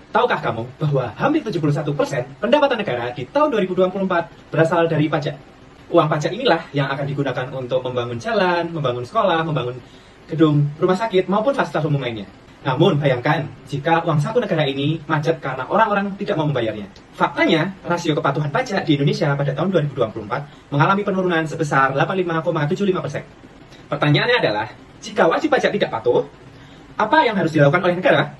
Tahukah kamu bahwa hampir 71% pendapatan negara di tahun 2024 berasal dari pajak? Uang pajak inilah yang akan digunakan untuk membangun jalan, membangun sekolah, membangun gedung rumah sakit, maupun fasilitas umum lainnya. Namun, bayangkan jika uang saku negara ini macet karena orang-orang tidak mau membayarnya. Faktanya, rasio kepatuhan pajak di Indonesia pada tahun 2024 mengalami penurunan sebesar 85,75%. Pertanyaannya adalah, jika wajib pajak tidak patuh, apa yang harus dilakukan oleh negara?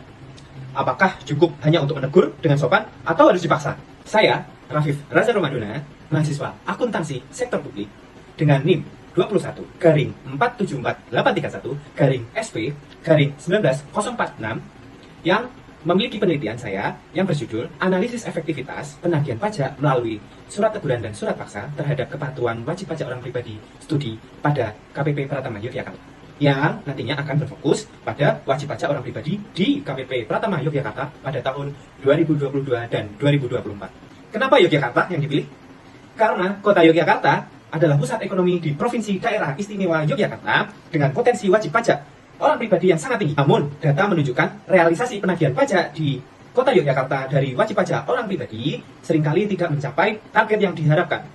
Apakah cukup hanya untuk menegur dengan sopan atau harus dipaksa? Saya, Rafif Raza Romadona, mahasiswa akuntansi sektor publik dengan NIM 21-431-431-SP-19046 yang memiliki penelitian saya yang berjudul Analisis Efektivitas Penagihan Pajak melalui Surat Teguran dan Surat Paksa terhadap Kepatuhan Wajib Pajak Orang Pribadi Studi pada KPP Pratama Yogyakarta, yang nantinya akan berfokus pada wajib pajak orang pribadi di KPP Pratama Yogyakarta pada tahun 2022 dan 2024. Kenapa Yogyakarta yang dipilih? Karena kota Yogyakarta adalah pusat ekonomi di Provinsi Daerah Istimewa Yogyakarta dengan potensi wajib pajak orang pribadi yang sangat tinggi. Namun, data menunjukkan realisasi penagihan pajak di kota Yogyakarta dari wajib pajak orang pribadi seringkali tidak mencapai target yang diharapkan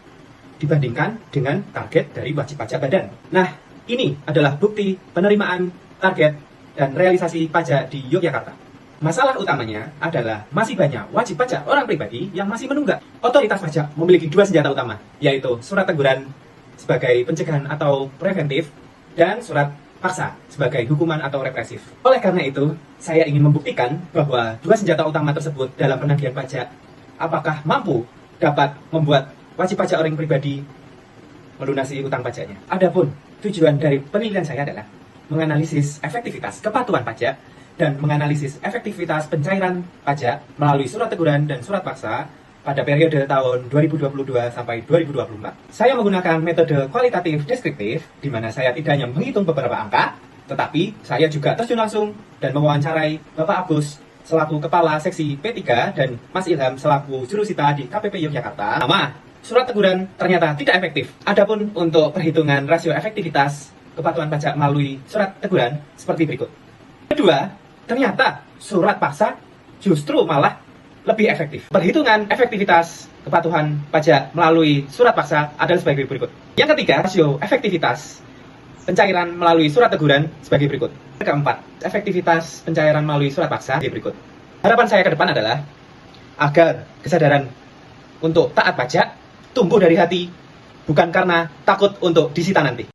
dibandingkan dengan target dari wajib pajak badan. Nah, ini adalah bukti penerimaan target dan realisasi pajak di Yogyakarta. Masalah utamanya adalah masih banyak wajib pajak orang pribadi yang masih menunggak. Otoritas pajak memiliki dua senjata utama, yaitu surat teguran sebagai pencegahan atau preventif dan surat paksa sebagai hukuman atau represif. Oleh karena itu, saya ingin membuktikan bahwa dua senjata utama tersebut dalam penagihan pajak apakah mampu dapat membuat wajib pajak orang pribadi melunasi utang pajaknya. Adapun tujuan dari penelitian saya adalah menganalisis efektivitas kepatuhan pajak dan menganalisis efektivitas pencairan pajak melalui surat teguran dan surat paksa pada periode tahun 2022 sampai 2024. Saya menggunakan metode kualitatif deskriptif, di mana saya tidak hanya menghitung beberapa angka, tetapi saya juga terjun langsung dan mewawancarai Bapak Agus selaku Kepala Seksi P3 dan Mas Ilham selaku Jurusita di KPP Yogyakarta. Surat teguran ternyata tidak efektif. Adapun untuk perhitungan rasio efektivitas kepatuhan pajak melalui surat teguran seperti berikut. Kedua, ternyata surat paksa justru malah lebih efektif. Perhitungan efektivitas kepatuhan pajak melalui surat paksa adalah sebagai berikut. Yang ketiga, rasio efektivitas pencairan melalui surat teguran sebagai berikut. Keempat, efektivitas pencairan melalui surat paksa sebagai berikut. Harapan saya ke depan adalah agar kesadaran untuk taat pajak tumbuh dari hati, bukan karena takut untuk disita nanti.